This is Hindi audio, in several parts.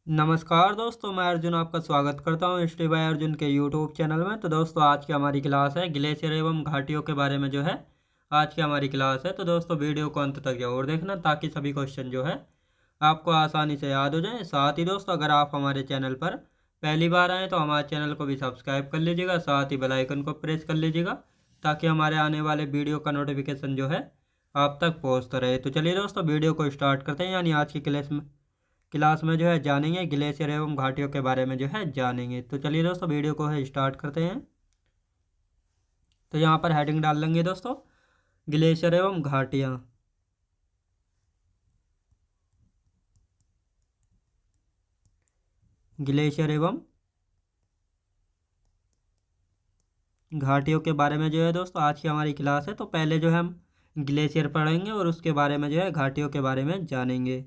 नमस्कार दोस्तों, मैं अर्जुन आपका स्वागत करता हूं स्टे बाय अर्जुन के यूट्यूब चैनल में। तो दोस्तों, आज की हमारी क्लास है ग्लेशियर एवं घाटियों के बारे में जो है आज की हमारी क्लास है। तो दोस्तों, वीडियो को अंत तक जरूर देखना ताकि सभी क्वेश्चन जो है आपको आसानी से याद हो जाए। साथ ही दोस्तों, अगर आप हमारे चैनल पर पहली बार आएँ तो हमारे चैनल को भी सब्सक्राइब कर लीजिएगा, साथ ही बेल आइकन को प्रेस कर लीजिएगा ताकि हमारे आने वाले वीडियो का नोटिफिकेशन जो है आप तक पहुँचता रहे। तो चलिए दोस्तों, वीडियो को स्टार्ट करते हैं। यानी आज की क्लास में जो है जानेंगे ग्लेशियर एवं घाटियों के बारे में जो है जानेंगे। तो चलिए दोस्तों, वीडियो को है स्टार्ट करते हैं। तो यहाँ पर हेडिंग डाल लेंगे दोस्तों, ग्लेशियर एवं घाटियाँ। ग्लेशियर एवं घाटियों के बारे में जो है दोस्तों आज की हमारी क्लास है। तो पहले जो है हम ग्लेशियर पढ़ेंगे और उसके बारे में जो है घाटियों के बारे में जानेंगे।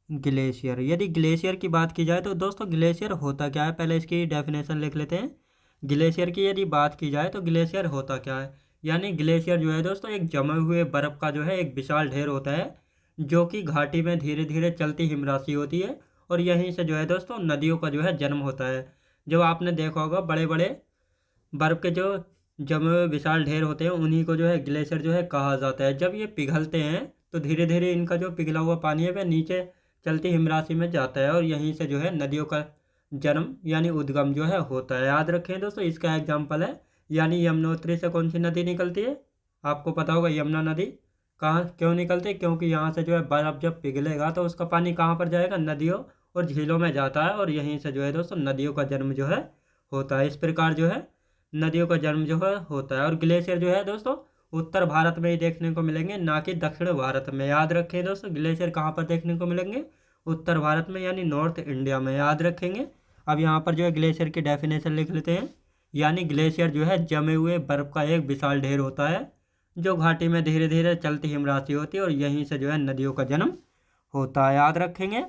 ग्लेशियर, यदि ग्लेशियर की बात की जाए तो दोस्तों ग्लेशियर होता क्या है, पहले इसकी डेफिनेशन लिख लेते हैं। ग्लेशियर की यदि बात की जाए तो ग्लेशियर होता क्या है, यानी ग्लेशियर जो है दोस्तों एक जमे हुए बर्फ़ का जो है एक विशाल ढेर होता है जो कि घाटी में धीरे धीरे चलती हिमराशि होती है। और यहीं से जो है दोस्तों नदियों का जो है जन्म होता है। जब आपने देखा होगा बड़े बड़े बर्फ़ के जो जमे हुए विशाल ढेर होते हैं उन्हीं को जो है ग्लेशियर जो है कहा जाता है। जब ये पिघलते हैं तो धीरे धीरे इनका जो पिघला हुआ पानी है वह नीचे चलती हिमराशि में जाता है और यहीं से जो है नदियों का जन्म यानी उद्गम जो है होता है। याद रखें दोस्तों, इसका एग्जाम्पल है यानी यमुनोत्री से कौन सी नदी निकलती है, आपको पता होगा यमुना नदी। कहाँ क्यों निकलती है, क्योंकि यहाँ से जो है बर्फ़ जब पिघलेगा तो उसका पानी कहाँ पर जाएगा, नदियों और झीलों में जाता है और यहीं से जो है दोस्तों नदियों का जन्म जो है होता है। इस प्रकार जो है नदियों का जन्म जो है होता है। और ग्लेशियर जो है दोस्तों उत्तर भारत में ही देखने को मिलेंगे, ना कि दक्षिण भारत में। याद रखें दोस्तों, ग्लेशियर कहाँ पर देखने को मिलेंगे, उत्तर भारत में यानी नॉर्थ इंडिया में। याद रखेंगे। अब यहाँ पर जो है ग्लेशियर की डेफिनेशन लिख लेते हैं। यानी ग्लेशियर जो है जमे हुए बर्फ का एक विशाल ढेर होता है जो घाटी में धीरे धीरे चलती हिमराशि होती है और यहीं से जो है नदियों का जन्म होता है। याद रखेंगे,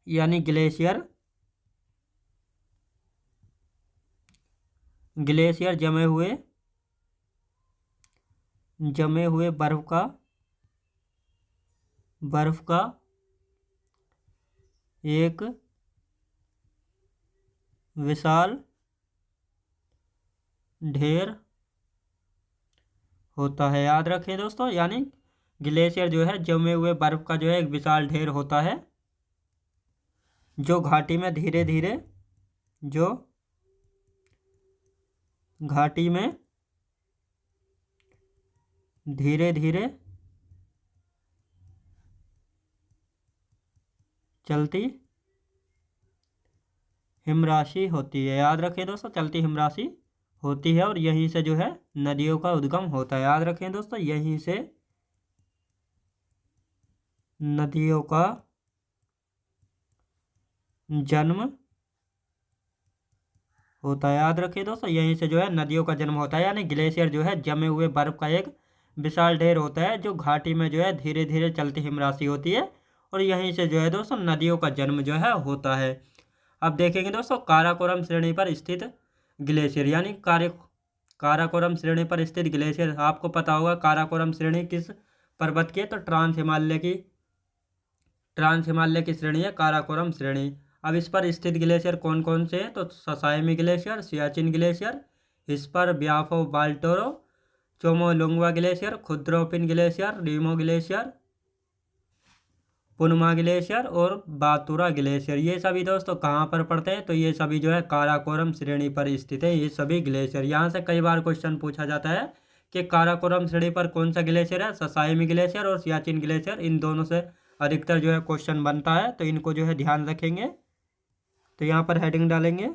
यानी ग्लेशियर जमे हुए बर्फ का एक विशाल ढेर होता है। याद रखें दोस्तों, यानी ग्लेशियर जो है जमे हुए बर्फ का जो है एक विशाल ढेर होता है जो घाटी में धीरे धीरे चलती हिमराशि होती है। याद रखें दोस्तों, चलती हिमराशि होती है और यहीं से जो है नदियों का उद्गम होता है। याद रखें दोस्तों, यहीं से नदियों का जन्म होता है। याद रखिए दोस्तों, यहीं से जो है नदियों का जन्म होता है। यानी ग्लेशियर जो है जमे हुए बर्फ का एक विशाल ढेर होता है जो घाटी में जो है धीरे धीरे चलती हिमराशि होती है और यहीं से जो है दोस्तों नदियों का जन्म जो है होता है। अब देखेंगे दोस्तों, काराकोरम श्रेणी पर स्थित ग्लेशियर, यानी काराकोरम श्रेणी पर स्थित ग्लेशियर। आपको पता होगा काराकोरम श्रेणी किस पर्वत की है, तो ट्रांस हिमालय की श्रेणी है काराकोरम श्रेणी। अब इस पर स्थित ग्लेशियर कौन कौन से हैं, तो Sasaini glacier, Siachen glacier, Hispar Biafo Baltoro, Chomolungma glacier, Khurdopin glacier, Rimo glacier, Punmah glacier और बातुरा ग्लेशियर। ये सभी दोस्तों कहाँ पर पड़ते हैं, तो ये सभी जो है काराकोरम श्रेणी पर स्थित है। ये सभी ग्लेशियर, यहाँ से कई बार क्वेश्चन पूछा जाता है कि काराकोरम श्रेणी पर कौन सा ग्लेशियर है, ससाइमी ग्लेशियर और सियाचिन ग्लेशियर। इन दोनों से अधिकतर जो है क्वेश्चन बनता है, तो इनको जो है ध्यान रखेंगे। तो यहाँ पर हेडिंग डालेंगे,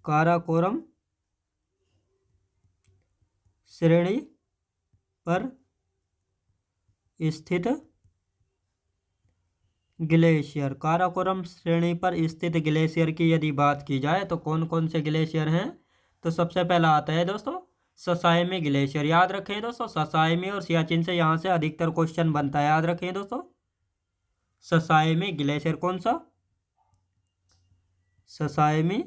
काराकोरम श्रेणी पर स्थित ग्लेशियर। काराकोरम श्रेणी पर स्थित ग्लेशियर की यदि बात की जाए तो कौन कौन से ग्लेशियर हैं, तो सबसे पहला आता है दोस्तों ससाइमी ग्लेशियर। याद रखें दोस्तों, ससाइमी और सियाचिन से यहाँ से अधिकतर क्वेश्चन बनता है। याद रखें दोस्तों, ससाइमी ग्लेशियर कौन सा, ससाइमी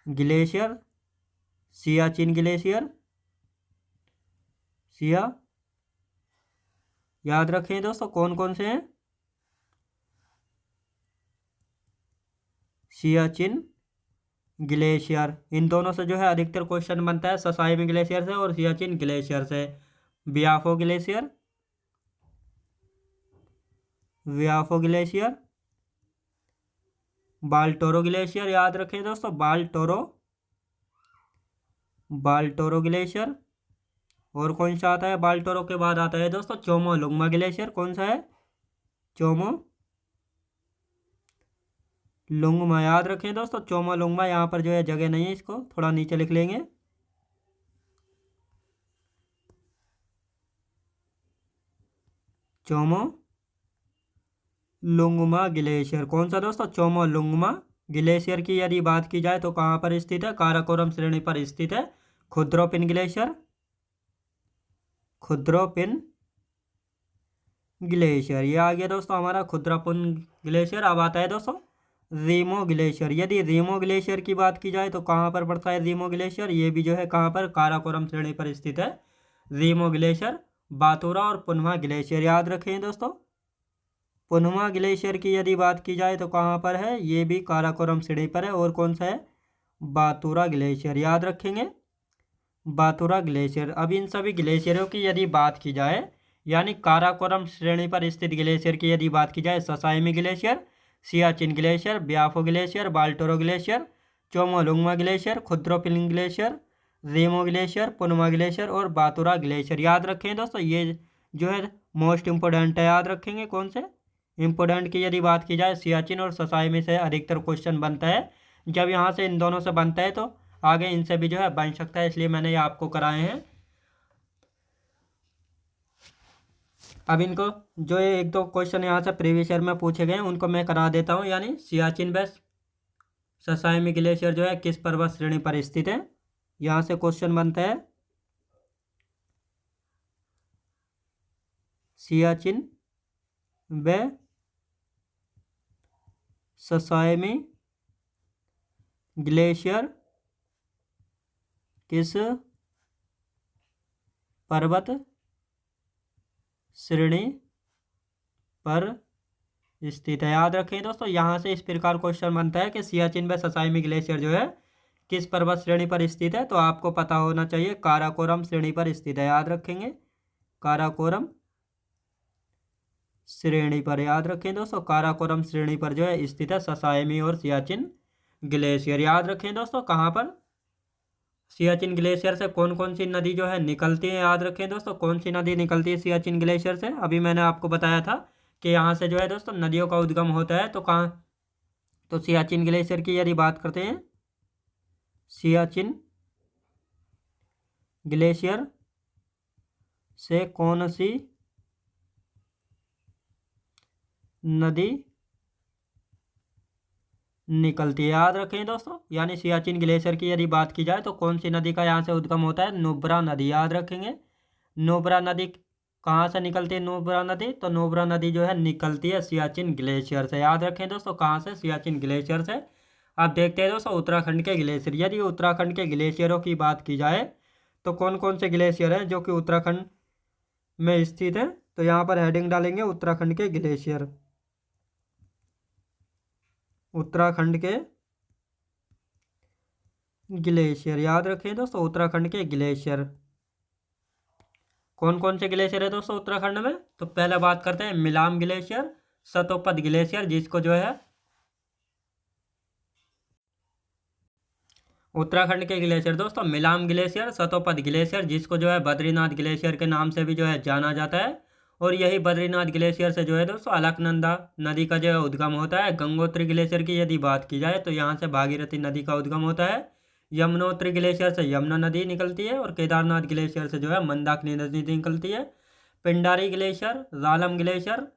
ग्लेशियर, सियाचिन ग्लेशियर सिया, याद रखें दोस्तों कौन कौन से हैं, सियाचिन ग्लेशियर। इन दोनों से जो है अधिकतर क्वेश्चन बनता है, ससाइमी ग्लेशियर से और सियाचिन ग्लेशियर से। बियाफो ग्लेशियर, व्याफो ग्लेशियर, बाल्टोरो ग्लेशियर, याद रखें दोस्तों बाल्टोरो, बाल्टोरो ग्लेशियर। और कौन सा आता है बाल्टोरो के बाद आता है दोस्तों चोमोलुंगमा ग्लेशियर। कौन सा है, चोमो लुंगमा, याद रखें दोस्तों चोमोलुंगमा। यहाँ पर जो है जगह नहीं है, इसको थोड़ा नीचे लिख लेंगे। चोमो लुंगमा ग्लेशियर, कौन सा दोस्तों, चोमोलुंगमा ग्लेशियर की यदि बात की जाए तो कहाँ पर स्थित है, काराकोरम श्रेणी पर स्थित है। खुद्रोपिन ग्लेशियर, खुद्रोपिन ग्लेशियर, ये आ गया दोस्तों हमारा खुद्रोपिन ग्लेशियर। अब आता है दोस्तों रीमो ग्लेशियर। यदि रीमो ग्लेशियर की बात की जाए तो कहाँ पर पड़ता है रीमो ग्लेशियर, ये भी जो है कहाँ पर, काराकोरम श्रेणी पर स्थित है रीमो ग्लेशियर। बातुरा और पुनवा ग्लेशियर, याद रखें दोस्तों पुनवा ग्लेशियर की यदि बात की जाए तो कहाँ पर है, ये भी काराकोरम श्रेणी पर है। और कौन सा है, बातुरा ग्लेशियर, याद रखेंगे बातुरा ग्लेशियर। अब इन सभी ग्लेशियरों की यदि बात की जाए, यानी काराकोरम श्रेणी पर स्थित ग्लेशियर की यदि बात की जाए, Sasaini glacier, Siachen glacier, Biafo glacier, Baltoro glacier, Chomolungma glacier, Khurdopin glacier, Rimo glacier, Punmah glacier और बातुरा ग्लेशियर, याद रखें दोस्तों। ये जो है मोस्ट इंपोर्टेंट है, याद रखेंगे कौन से इंपोर्टेंट की यदि बात की जाए, सियाचिन और ससाइमी से अधिकतर क्वेश्चन बनता है। जब यहाँ से इन दोनों से बनता है तो आगे इनसे भी जो है बन सकता है, इसलिए मैंने ये आपको कराए हैं। अब इनको जो ये एक दो क्वेश्चन यहाँ से प्रीवियस ईयर में पूछे गए हैं उनको मैं करा देता हूँ। यानी सियाचिन बेस ससाइमी ग्लेशियर जो है किस पर्वत श्रेणी पर स्थित है, यहाँ से क्वेश्चन बनता है। सियाचिन व ससाइमी ग्लेशियर किस पर्वत श्रेणी पर स्थित है, याद रखें दोस्तों। यहाँ से इस प्रकार क्वेश्चन बनता है कि सियाचिन व ससाइमी ग्लेशियर जो है किस पर्वत श्रेणी पर स्थित है, तो आपको पता होना चाहिए काराकोरम श्रेणी पर स्थित है, याद रखेंगे काराकोरम श्रेणी पर, याद रखें दोस्तों काराकोरम श्रेणी पर जो है स्थित है ससाइमी और सियाचिन ग्लेशियर। याद रखें दोस्तों कहाँ पर, सियाचिन ग्लेशियर से कौन कौन सी नदी जो है निकलती है, याद रखें दोस्तों कौन सी नदी निकलती है सियाचिन ग्लेशियर से। अभी मैंने आपको बताया था कि यहाँ से जो है दोस्तों नदियों का उद्गम होता है, तो कहाँ, तो सियाचिन ग्लेशियर की यदि बात करते हैं, सियाचिन ग्लेशियर से कौन सी नदी निकलती है, याद रखें दोस्तों। यानी सियाचिन ग्लेशियर की यदि बात की जाए तो कौन सी नदी का यहाँ से उद्गम होता है, नुब्रा नदी, याद रखेंगे नुब्रा नदी कहाँ से निकलती है, नुब्रा नदी, तो नुब्रा नदी जो है निकलती है सियाचिन ग्लेशियर से, याद रखें दोस्तों कहाँ से, सियाचिन ग्लेशियर से। अब देखते हैं दोस्तों उत्तराखंड के ग्लेशियर। यदि उत्तराखंड के ग्लेशियरों की बात की जाए तो कौन कौन से ग्लेशियर हैं जो कि उत्तराखंड में स्थित है, तो यहाँ पर हेडिंग डालेंगे उत्तराखंड के ग्लेशियर, उत्तराखंड के ग्लेशियर, याद रखें दोस्तों उत्तराखंड के ग्लेशियर। कौन कौन से ग्लेशियर है दोस्तों उत्तराखंड में, तो पहले बात करते हैं मिलाम ग्लेशियर, सतोपद ग्लेशियर जिसको जो है उत्तराखंड के ग्लेशियर दोस्तों मिलाम ग्लेशियर, सतोपद ग्लेशियर जिसको जो है बद्रीनाथ ग्लेशियर के नाम से भी जो है जाना जाता है। और यही बद्रीनाथ ग्लेशियर से जो है दोस्तों अलकनंदा नदी का जो है उद्गम होता है। गंगोत्री ग्लेशियर की यदि बात की जाए तो यहाँ से भागीरथी नदी का उद्गम होता है। यमुनोत्री ग्लेशियर से यमुना नदी निकलती है और केदारनाथ ग्लेशियर से जो है मंदाकिनी नदी निकलती है। पिंडारी ग्लेशियर, रालम ग्लेशियर,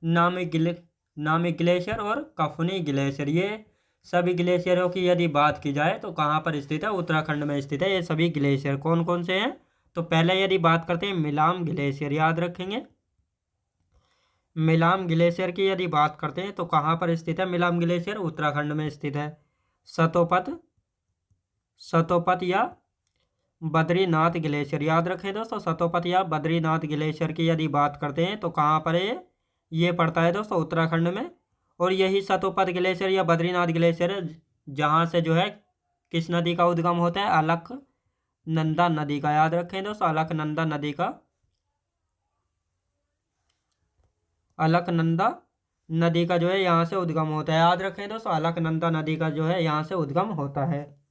नामिक ग्लेशियर और कफनी ग्लेशियर, ये सभी ग्लेशियरों की यदि बात की जाए तो कहाँ पर स्थित है, उत्तराखंड में स्थित है। ये सभी ग्लेशियर कौन कौन से हैं, तो पहले यदि बात करते हैं मिलाम ग्लेशियर, याद रखेंगे मिलाम ग्लेशियर की यदि बात करते हैं तो कहाँ पर स्थित है मिलाम ग्लेशियर, उत्तराखंड में स्थित है। सतोपत या बद्रीनाथ ग्लेशियर याद रखें दोस्तों, सतोपत या बद्रीनाथ ग्लेशियर की यदि बात करते हैं तो कहाँ पर है ये पड़ता है दोस्तों उत्तराखंड में। और यही सतोपत ग्लेशियर या बद्रीनाथ ग्लेशियर है जहाँ से जो है किस नदी का उद्गम होता है, अलकनंदा नदी का। याद रखें दोस्तों, अलकनंदा नदी का, अलकनंदा नदी का जो है यहाँ से उद्गम होता है। याद रखें दोस्तों, अलकनंदा नदी का जो है यहाँ से उद्गम होता है।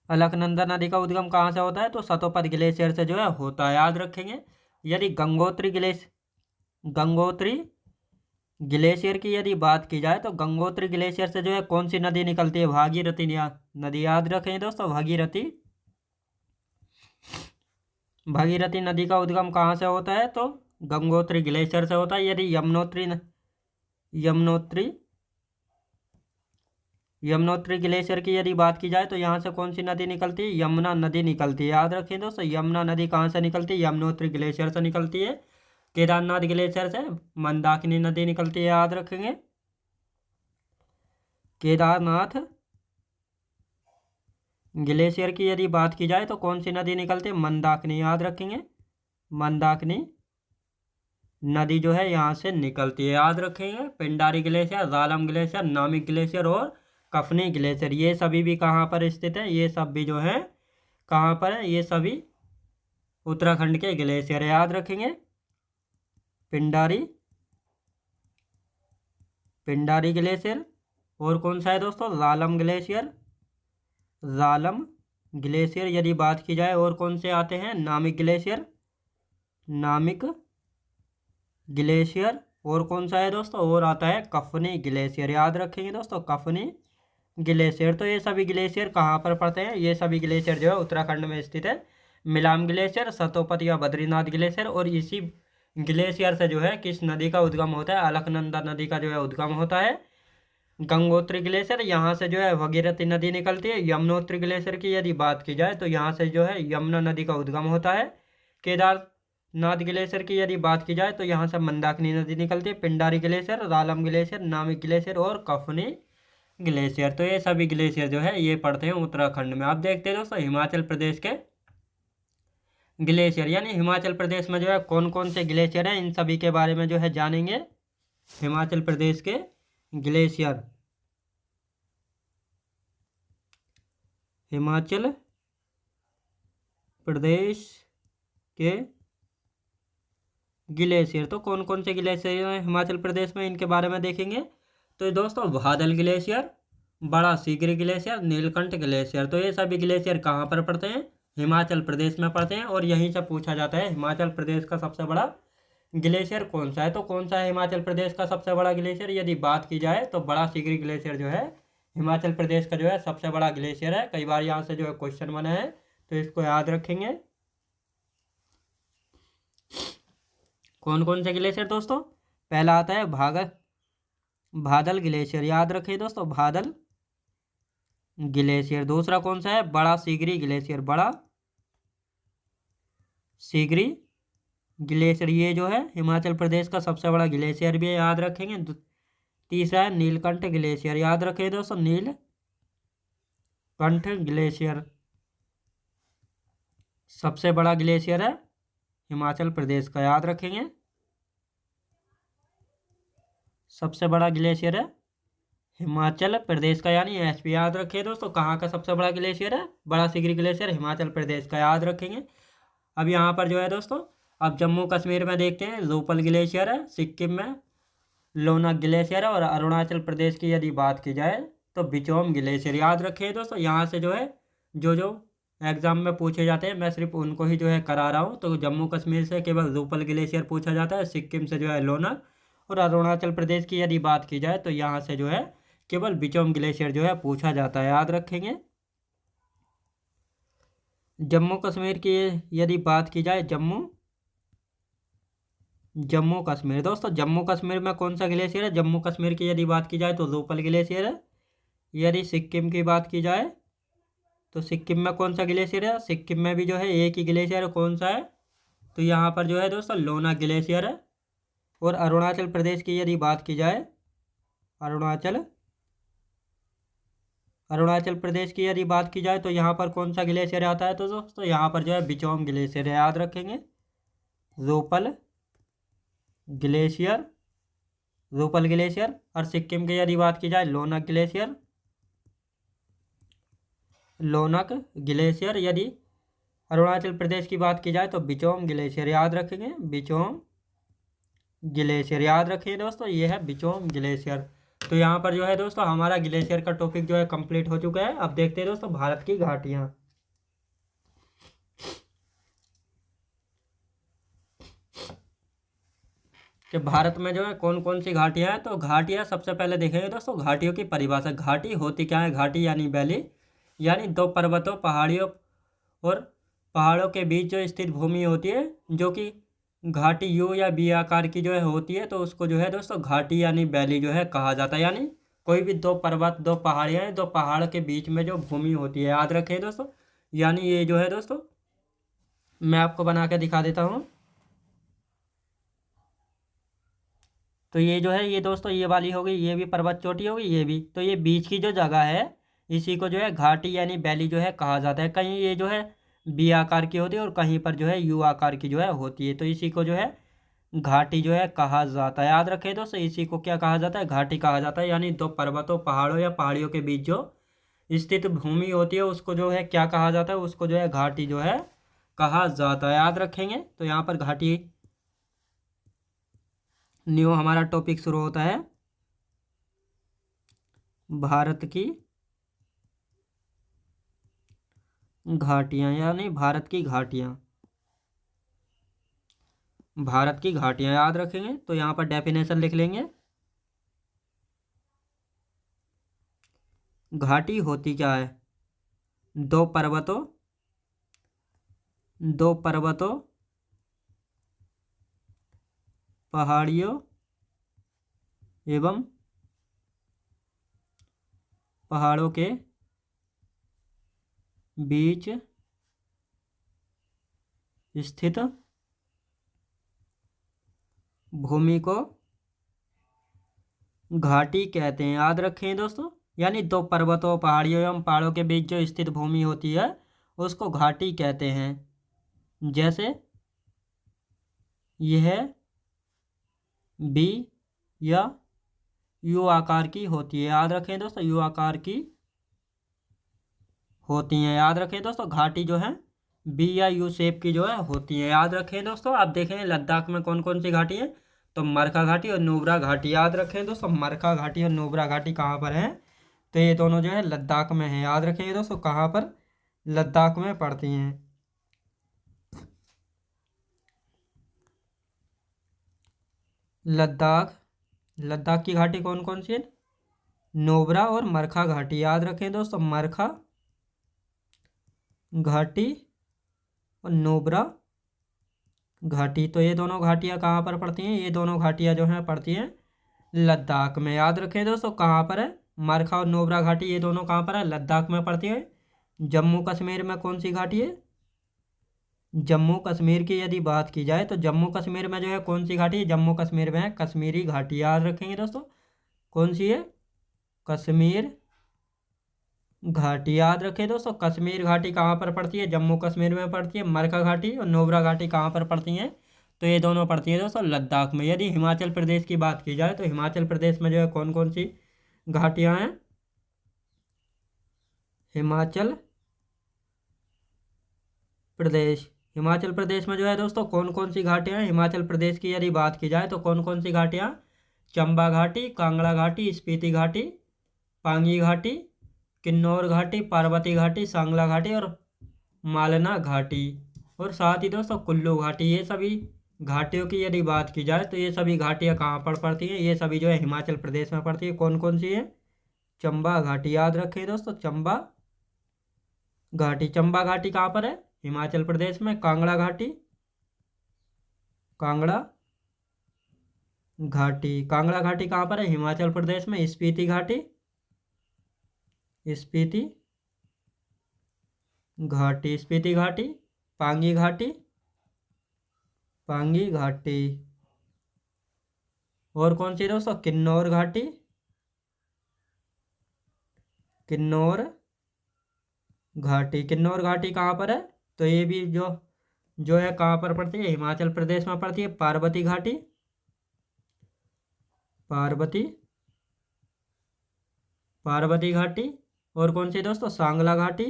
अलकनंदा नदी का उद्गम कहाँ से होता है तो सतोपत ग्लेशियर से जो है होता है। याद रखेंगे। यदि गंगोत्री ग्लेशियर की यदि बात की जाए तो गंगोत्री ग्लेशियर से जो है कौन सी नदी निकलती है, भागीरथी नदी। याद रखें दोस्तों, भागीरथी नदी का उद्गम कहाँ से होता है तो गंगोत्री ग्लेशियर से होता है। यदि यमुनोत्री ग्लेशियर की यदि बात की जाए तो यहाँ से कौन सी नदी निकलती है, यमुना नदी निकलती है। याद रखें दोस्तों, यमुना नदी कहाँ से निकलती है, यमुनोत्री ग्लेशियर से निकलती है। केदारनाथ ग्लेशियर से मंदाकिनी नदी निकलती है। याद रखेंगे, केदारनाथ ग्लेशियर की यदि बात की जाए तो कौन सी नदी निकलती है, मंदाकिनी। याद रखेंगे, मंदाकिनी नदी जो है यहाँ से निकलती है। याद रखेंगे। पिंडारी ग्लेशियर, जालम ग्लेशियर, नामिक ग्लेशियर और कफनी ग्लेशियर ये सभी भी कहाँ पर स्थित है, ये सब भी जो है कहाँ पर है, ये सभी उत्तराखंड के ग्लेशियर। याद रखेंगे, पिंडारी ग्लेशियर और कौन सा है दोस्तों, जालम ग्लेशियर यदि बात की जाए। और कौन से आते हैं, नामिक ग्लेशियर और कौन सा है दोस्तों, और आता है कफनी ग्लेशियर। याद रखेंगे दोस्तों, कफनी ग्लेशियर। तो ये सभी ग्लेशियर कहाँ पर पड़ते हैं, ये सभी ग्लेशियर जो है उत्तराखंड में स्थित है। मिलाम ग्लेशियर, सतोपत या बद्रीनाथ ग्लेशियर। और इसी ग्लेशियर से जो है किस नदी का उद्गम होता है, अलकनंदा नदी का जो है उद्गम होता है। गंगोत्री ग्लेशियर, यहाँ से जो है भगीरथी नदी निकलती है। यमुनोत्री ग्लेशियर की यदि बात की जाए तो यहाँ से जो है यमुना नदी का उद्गम होता है। केदारनाथ ग्लेशियर की यदि बात की जाए तो यहाँ से मंदाकिनी नदी निकलती है। पिंडारी ग्लेशियर, जालम ग्लेशियर, नामिक ग्लेशियर और कफनी ग्लेशियर। तो ये सभी ग्लेशियर जो है ये पड़ते हैं उत्तराखंड में। आप देखते हैं दोस्तों हिमाचल प्रदेश के ग्लेशियर, यानी हिमाचल प्रदेश में जो है कौन कौन से ग्लेशियर हैं इन सभी के बारे में जो है जानेंगे। हिमाचल प्रदेश के ग्लेशियर, हिमाचल प्रदेश के ग्लेशियर, तो कौन कौन से ग्लेशियर हैं हिमाचल प्रदेश में इनके बारे में देखेंगे। तो दोस्तों बादल ग्लेशियर, बड़ा सीगरी ग्लेशियर, नीलकंठ ग्लेशियर। तो ये सभी ग्लेशियर कहाँ पर पड़ते हैं, हिमाचल प्रदेश में पड़ते हैं। और यहीं से पूछा जाता है हिमाचल प्रदेश का सबसे बड़ा ग्लेशियर कौन सा है। तो कौन सा है हिमाचल प्रदेश का सबसे बड़ा ग्लेशियर यदि बात की जाए तो बड़ा सीगरी ग्लेशियर जो है हिमाचल प्रदेश का जो है सबसे बड़ा ग्लेशियर है। कई बार यहाँ से जो है क्वेश्चन बना है तो इसको याद रखेंगे। कौन कौन से ग्लेशियर दोस्तों, पहला आता है भादल ग्लेशियर। याद रखें दोस्तों, भादल ग्लेशियर। दूसरा कौन सा है, बड़ा सीगरी ग्लेशियर, बड़ा सीगरी ग्लेशियर। ये जो है हिमाचल प्रदेश का सबसे बड़ा ग्लेशियर भी है। याद रखेंगे। तीसरा है नीलकंठ ग्लेशियर। याद रखें दोस्तों, नीलकंठ ग्लेशियर सबसे बड़ा ग्लेशियर है हिमाचल प्रदेश का। याद रखेंगे, सबसे बड़ा ग्लेशियर है हिमाचल प्रदेश का, यानी एचपी। याद रखें दोस्तों, कहाँ का सबसे बड़ा ग्लेशियर है, बड़ा सीगरी ग्लेशियर हिमाचल प्रदेश का। याद रखेंगे। अब यहाँ पर जो है दोस्तों, अब जम्मू कश्मीर में देखते हैं लोपल ग्लेशियर है, सिक्किम में लोनाक ग्लेशियर है, और अरुणाचल प्रदेश की यदि बात की जाए तो बिचौम ग्लेशियर। याद रखें दोस्तों, यहाँ से जो है जो एग्जाम में पूछे जाते हैं मैं सिर्फ उनको ही जो है करा रहा हूँ। तो जम्मू कश्मीर से केवल लोपल ग्लेशियर पूछा जाता है, सिक्किम से जो है लोनाक, और अरुणाचल प्रदेश की यदि बात की जाए तो यहाँ से जो है केवल बिचौम ग्लेशियर जो है पूछा जाता है। याद रखेंगे। जम्मू कश्मीर की यदि बात की जाए, जम्मू कश्मीर दोस्तों, जम्मू कश्मीर में कौन सा ग्लेशियर है, जम्मू कश्मीर की यदि बात की जाए तो लोपल ग्लेशियर है। यदि सिक्किम की बात की जाए तो सिक्किम में कौन सा ग्लेशियर है, सिक्किम में भी जो है एक ही ग्लेशियर है, कौन सा है तो यहाँ पर जो है दोस्तों लोनाक ग्लेशियर है। और अरुणाचल प्रदेश की यदि बात की जाए, अरुणाचल अरुणाचल प्रदेश की यदि बात की जाए तो यहाँ पर कौन सा ग्लेशियर आता है, तो दोस्तों यहाँ पर जो है बिचौम ग्लेशियर है, याद रखेंगे। रोपल ग्लेशियर, रोपल ग्लेशियर। और सिक्किम की यदि बात की जाए लोनाक ग्लेशियर, लोनाक ग्लेशियर। यदि अरुणाचल प्रदेश की बात की जाए तो बिचौम ग्लेशियर, याद रखेंगे। बिचौम ग्लेशियर, याद रखिए दोस्तों, ये है बिचौम ग्लेशियर। तो यहाँ पर जो है दोस्तों हमारा ग्लेशियर का टॉपिक जो है कंप्लीट हो चुका है। अब देखते हैं दोस्तों भारत की घाटियाँ। कि भारत में जो है कौन कौन सी घाटियाँ हैं, तो घाटियाँ सबसे पहले देखेंगे दोस्तों घाटियों की परिभाषा। घाटी होती क्या है, घाटी यानी वैली, यानी दो पर्वतों पहाड़ियों और पहाड़ों के बीच जो स्थित भूमि होती है, जो कि घाटी यू या बी आकार की जो है होती है, तो उसको जो है दोस्तों घाटी यानी वैली जो है कहा जाता है। यानी कोई भी दो पर्वत, दो पहाड़ियाँ हैं, दो पहाड़ के बीच में जो भूमि होती है, याद रखें दोस्तों। यानी ये जो है दोस्तों मैं आपको बना के दिखा देता हूँ। तो ये जो है, ये दोस्तों ये वाली हो गई, ये भी पर्वत चोटी हो गई, ये भी। तो ये बीच की जो जगह है इसी को जो है घाटी यानी वैली जो है कहा जाता है। कहीं ये जो है बी आकार की होती है और कहीं पर जो है यू आकार की जो है होती है, तो इसी को जो है घाटी जो है कहा जाता है। याद रखें दोस्तों, इसी को क्या कहा जाता है, घाटी कहा जाता है। यानी दो पर्वतों पहाड़ों या पहाड़ियों के बीच जो स्थित भूमि होती है उसको जो है क्या कहा जाता है, उसको जो है घाटी जो है कहा जाता है, याद रखेंगे। तो यहाँ पर घाटी न्यू हमारा टॉपिक शुरू होता है, भारत की घाटियाँ, यानी भारत की घाटियाँ, भारत की घाटियाँ, याद रखेंगे। तो यहाँ पर डेफिनेशन लिख लेंगे। घाटी होती क्या है, दो पर्वतों, दो पर्वतों पहाड़ियों एवं पहाड़ों के बीच स्थित भूमि को घाटी कहते हैं, याद रखें दोस्तों। यानी दो पर्वतों पहाड़ियों एवं पहाड़ों के बीच जो स्थित भूमि होती है उसको घाटी कहते हैं। जैसे यह बी या यू आकार की होती है, याद रखें दोस्तों, यू आकार की होती हैं, याद रखें दोस्तों। घाटी जो है बी या यू शेप की जो है होती है, याद रखें दोस्तों। आप देखें लद्दाख में कौन कौन सी घाटी है, तो मरखा घाटी और नुब्रा घाटी, याद रखें दोस्तों। मरखा घाटी और नुब्रा घाटी कहाँ पर है, तो ये दोनों जो है लद्दाख में है, याद रखें दोस्तों। कहाँ पर, लद्दाख में पड़ती हैं। लद्दाख, लद्दाख की घाटी कौन कौन सी है, नुब्रा और मरखा घाटी, याद रखें दोस्तों। मरखा घाटी और नुब्रा घाटी, तो ये दोनों घाटियाँ कहाँ पर पड़ती हैं, ये दोनों घाटियाँ जो हैं पड़ती हैं लद्दाख में, याद रखें दोस्तों। कहाँ पर है, मरखा और नुब्रा घाटी, ये दोनों कहाँ पर है, लद्दाख में पड़ती है। जम्मू कश्मीर में कौन सी घाटी है, जम्मू कश्मीर की यदि बात की जाए तो जम्मू कश्मीर में जो है कौन सी घाटी है, जम्मू कश्मीर में है कश्मीरी घाटी, याद रखेंगे दोस्तों। कौन सी है, कश्मीर घाटी, याद रखें दोस्तों। कश्मीर घाटी कहाँ पर पड़ती है, जम्मू कश्मीर में पड़ती है। मरखा घाटी और नुब्रा घाटी कहाँ पर पड़ती हैं, तो ये दोनों पड़ती हैं दोस्तों लद्दाख में। यदि हिमाचल प्रदेश की बात की जाए तो हिमाचल प्रदेश में जो है कौन कौन सी घाटियाँ हैं, हिमाचल प्रदेश, हिमाचल प्रदेश में जो है दोस्तों कौन कौन सी घाटियाँ हैं, हिमाचल प्रदेश की यदि बात की जाए तो कौन कौन सी घाटियाँ, चंबा घाटी, कांगड़ा घाटी, स्पीति घाटी, पांगी घाटी, किन्नौर घाटी, पार्वती घाटी, सांगला घाटी और मालना घाटी, और साथ ही दोस्तों कुल्लू घाटी। ये सभी घाटियों की यदि बात की जाए तो ये सभी घाटियाँ कहाँ पर पड़ती हैं, ये सभी जो है हिमाचल प्रदेश में पड़ती है। कौन कौन सी है, चंबा घाटी, याद रखें दोस्तों। चंबा घाटी, चंबा घाटी कहाँ पर है, हिमाचल प्रदेश में। कांगड़ा घाटी, कांगड़ा घाटी, कांगड़ा घाटी कहाँ पर है, हिमाचल प्रदेश में। स्पीति घाटी, स्पीति घाटी, स्पीति घाटी। पांगी घाटी, पांगी घाटी। और कौन सी दोस्तों, किन्नौर घाटी, किन्नौर घाटी। किन्नौर घाटी कहाँ पर है? तो ये भी जो जो है कहाँ पर पड़ती है? हिमाचल प्रदेश में पड़ती है। पार्वती घाटी, पार्वती पार्वती घाटी। और कौन सी दोस्तों? सांगला घाटी,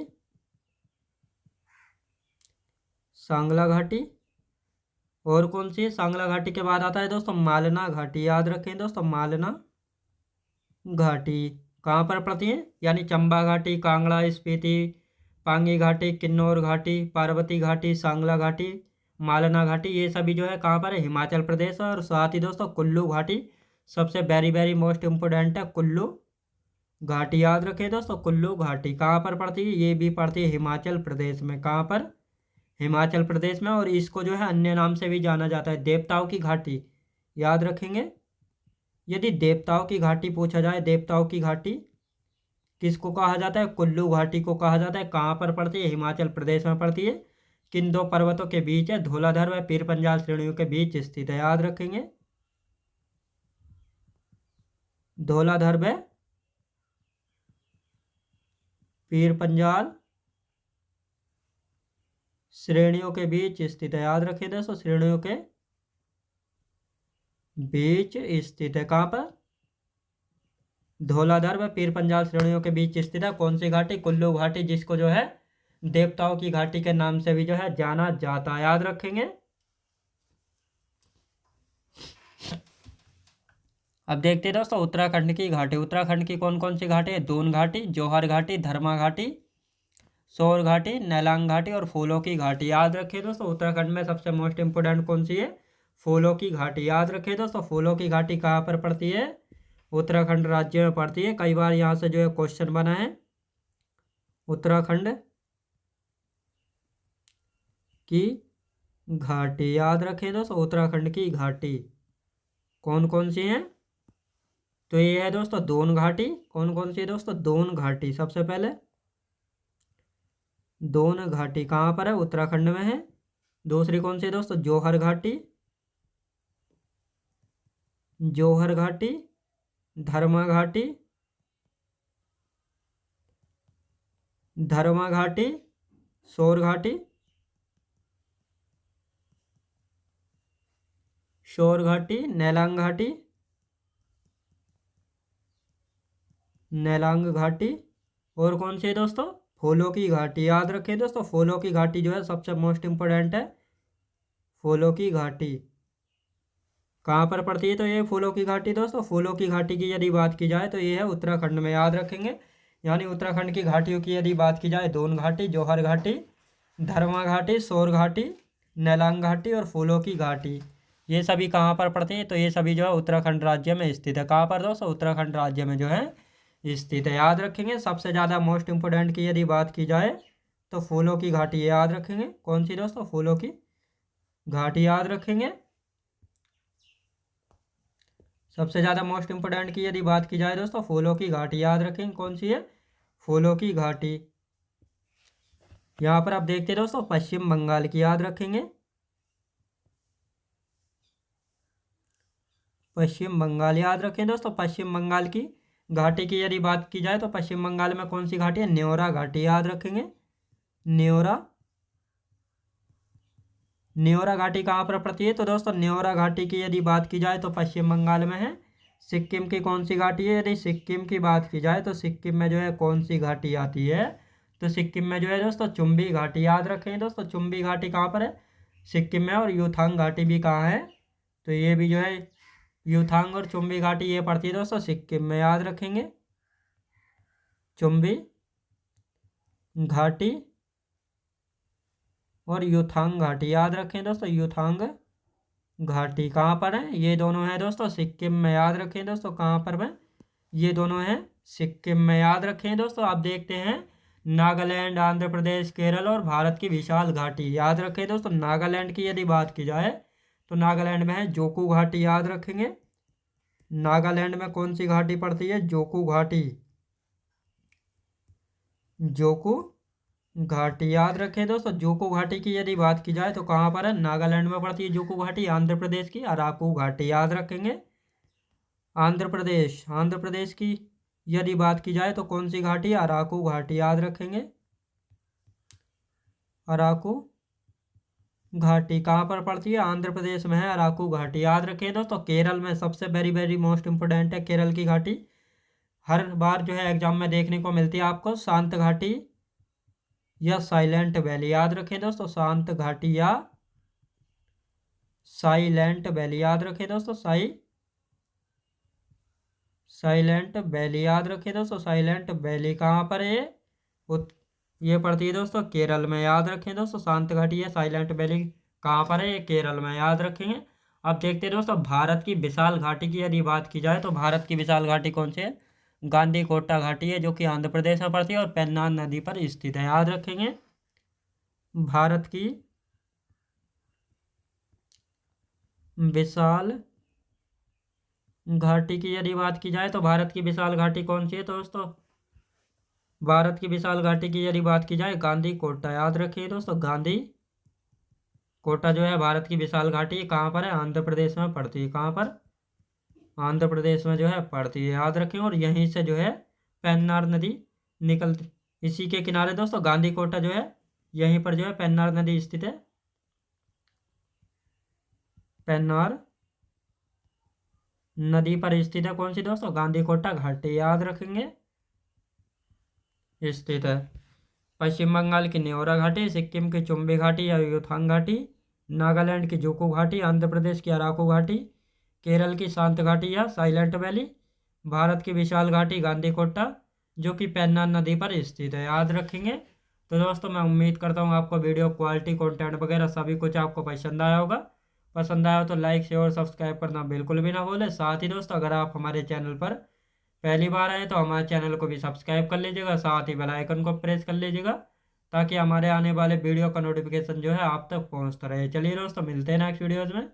सांगला घाटी। और कौन सी? सांगला घाटी के बाद आता है दोस्तों मालना घाटी। याद रखें दोस्तों, मालना घाटी कहाँ पर पड़ती है? यानी चंबा घाटी, कांगड़ा, स्पीति, पांगी घाटी, किन्नौर घाटी, पार्वती घाटी, सांगला घाटी, मालना घाटी, ये सभी जो है कहाँ पर है? हिमाचल प्रदेश। और साथ ही दोस्तों कुल्लू घाटी सबसे वेरी वेरी मोस्ट इम्पोर्टेंट है, कुल्लू घाटी। याद रखें दोस्तों, कुल्लू घाटी कहाँ पर पड़ती है? ये भी पड़ती है हिमाचल प्रदेश में। कहाँ पर? हिमाचल प्रदेश में। और इसको जो है अन्य नाम से भी जाना जाता है, देवताओं की घाटी। याद रखेंगे, यदि देवताओं की घाटी पूछा जाए, देवताओं की घाटी किसको कहा जाता है? कुल्लू घाटी को कहा जाता है। कहाँ पर पड़ती है? हिमाचल प्रदेश में पड़ती है। किन दो पर्वतों के बीच है? धौलाधर व पीर पंजाल श्रेणियों के बीच स्थित है। याद रखेंगे, धौलाधर व पीर पंजाल श्रेणियों के बीच स्थित है। याद रखिए दोस्तों, श्रेणियों के बीच स्थित है। कहाँ पर? धौलाधर व पीर पंजाल श्रेणियों के बीच स्थित है। कौन सी घाटी? कुल्लू घाटी, जिसको जो है देवताओं की घाटी के नाम से भी जो है जाना जाता है। याद रखेंगे। अब देखते हैं दोस्तों उत्तराखंड की घाटी। उत्तराखंड की कौन कौन सी घाटी है? दून घाटी, जौहर घाटी, धर्मा घाटी, सौर घाटी, नैलांग घाटी और फूलों की घाटी। याद रखिए दोस्तों, उत्तराखंड में सबसे मोस्ट इंपोर्टेंट कौन सी है? फूलों की घाटी। याद रखिए दोस्तों, फूलों की घाटी कहाँ पर पड़ती है? उत्तराखंड राज्य में पड़ती है। कई बार यहाँ से जो है क्वेश्चन बना है। उत्तराखंड की घाटी, याद रखें दोस्तों, उत्तराखंड की घाटी कौन कौन सी है? तो ये है दोस्तों दोन घाटी। कौन कौन सी है दोस्तों? दोन घाटी। सबसे पहले दोन घाटी कहाँ पर है? उत्तराखंड में है। दूसरी कौन सी है दोस्तों? जौहर घाटी, जौहर घाटी, धर्मा घाटी, धर्मा घाटी, सौर घाटी, शोर घाटी, नैलांग घाटी, नैलांग घाटी। और कौन सी है दोस्तों? फूलों की घाटी। याद रखिए दोस्तों, फूलों की घाटी जो है सबसे मोस्ट इंपोर्टेंट है। फूलों की घाटी कहाँ पर पड़ती है? तो ये फूलों की घाटी दोस्तों, फूलों की घाटी की यदि बात की जाए तो ये है उत्तराखंड में। याद रखेंगे, यानी उत्तराखंड की घाटियों की यदि बात की जाए, दोन घाटी, जौहर घाटी, धर्मा घाटी, सौर घाटी, नैलांग घाटी और फूलों की घाटी, ये सभी कहाँ पर पड़ते हैं? तो ये सभी जो है उत्तराखंड राज्य में स्थित है। कहाँ पर दोस्तों? उत्तराखंड राज्य में जो है स्थित है। याद रखेंगे, सबसे ज़्यादा मोस्ट इंपोर्टेंट की यदि बात की जाए तो फूलों की घाटी याद रखेंगे। कौन सी दोस्तों? फूलों की घाटी याद रखेंगे। सबसे ज़्यादा मोस्ट इंपोर्टेंट की यदि बात की जाए दोस्तों, फूलों की घाटी याद रखेंगे। कौन सी है? फूलों की घाटी। यहाँ पर आप देखते हैं दोस्तों पश्चिम बंगाल की। याद रखेंगे, पश्चिम बंगाल। याद रखें दोस्तों, पश्चिम बंगाल की घाटी की यदि बात की जाए तो पश्चिम बंगाल में कौन सी घाटी है? न्योरा घाटी। याद रखेंगे, न्योरा, न्योरा घाटी कहाँ पर पड़ती है? तो दोस्तों न्योरा घाटी की यदि बात की जाए तो पश्चिम बंगाल में है। सिक्किम की कौन सी घाटी है? यदि सिक्किम की बात की जाए तो सिक्किम में जो है कौन सी घाटी आती है? तो सिक्किम में जो है दोस्तों चुम्बी घाटी। याद रखें दोस्तों, चुम्बी घाटी कहाँ पर है? सिक्किम में। और यूथांग घाटी भी कहाँ है? तो ये भी जो है यूथांग और चुम्बी घाटी ये पड़ती है दोस्तों सिक्किम में। याद रखेंगे, चुम्बी घाटी और यूथांग घाटी। याद रखें दोस्तों, यूथांग घाटी कहाँ पर है? ये दोनों हैं दोस्तों सिक्किम में। याद रखें दोस्तों, कहाँ पर है? ये दोनों हैं सिक्किम में। याद रखें दोस्तों, आप देखते हैं नागालैंड, आंध्र प्रदेश, केरल और भारत की विशाल घाटी। याद रखें दोस्तों, नागालैंड की यदि बात की जाए तो नागालैंड में है जोकू घाटी। याद रखेंगे, नागालैंड में कौन सी घाटी पड़ती है? जोकू घाटी, जोकू घाटी। याद रखें दोस्तों, जोकू घाटी की यदि बात की जाए तो कहाँ पर है? नागालैंड में पड़ती है जोकू घाटी। आंध्र प्रदेश की अराकू घाटी। याद रखेंगे, आंध्र प्रदेश, आंध्र प्रदेश की यदि बात की जाए तो कौन सी घाटी? अराकू घाटी, याद रखेंगे। अराकू घाटी कहाँ पर पड़ती है? आंध्र प्रदेश में है अराकू घाटी, याद रखें दोस्तों। केरल में सबसे वेरी वेरी मोस्ट इंपोर्टेंट है केरल की घाटी। हर बार जो है एग्जाम में देखने को मिलती है आपको, शांत घाटी या साइलेंट वैली, याद रखें दोस्तों। शांत घाटी या साइलेंट वैली, याद रखें दोस्तों। साइलेंट वैली, याद रखें दोस्तों। साइलेंट वैली कहाँ पर है? उत ये पड़ती है दोस्तों केरल में, याद रखें दोस्तों। शांत घाटी है साइलेंट वैली कहाँ पर है? ये केरल में, याद रखेंगे। अब देखते हैं दोस्तों भारत की विशाल घाटी की यदि बात की जाए तो भारत की विशाल घाटी कौन सी है? गांधी कोटा घाटी है, जो कि आंध्र प्रदेश में पड़ती है और पेन्नार नदी पर स्थित है, याद रखेंगे। भारत की विशाल घाटी की यदि बात की जाए तो भारत की विशाल घाटी कौन सी है दोस्तों? भारत की विशाल घाटी की यदि बात की जाए गांधी कोटा, याद रखिए दोस्तों। गांधी कोटा जो है भारत की विशाल घाटी कहाँ पर है? आंध्र प्रदेश में पड़ती है। कहाँ पर? आंध्र प्रदेश में जो है पड़ती है, याद रखें। और यहीं से जो है पेन्नार नदी निकलती, इसी के किनारे दोस्तों गांधी कोटा जो है, यहीं पर जो है पेन्नार नदी स्थित है। पेन्नार नदी पर स्थित है कौन सी दोस्तों? गांधी कोटा घाटी, याद रखेंगे, स्थित है। पश्चिम बंगाल की न्योरा घाटी, सिक्किम की चुम्बी घाटी या युथांग घाटी, नागालैंड की जोको घाटी, आंध्र प्रदेश की अराकू घाटी, केरल की शांत घाटी या साइलेंट वैली, भारत की विशाल घाटी गांधी कोटा, जो कि पेन्नार नदी पर स्थित है, याद रखेंगे। तो दोस्तों मैं उम्मीद करता हूँ आपको वीडियो क्वालिटी कंटेंट वगैरह सभी कुछ आपको पसंद आया होगा। पसंद आया हो तो लाइक शेयर और सब्सक्राइब करना बिल्कुल भी ना भूलें। साथ ही दोस्तों अगर आप हमारे चैनल पर पहली बार आए तो हमारे चैनल को भी सब्सक्राइब कर लीजिएगा, साथ ही बेल आइकन को प्रेस कर लीजिएगा, ताकि हमारे आने वाले वीडियो का नोटिफिकेशन जो है आप तक पहुंचता रहे। चलिए दोस्तों मिलते हैं नेक्स्ट वीडियोज़ में।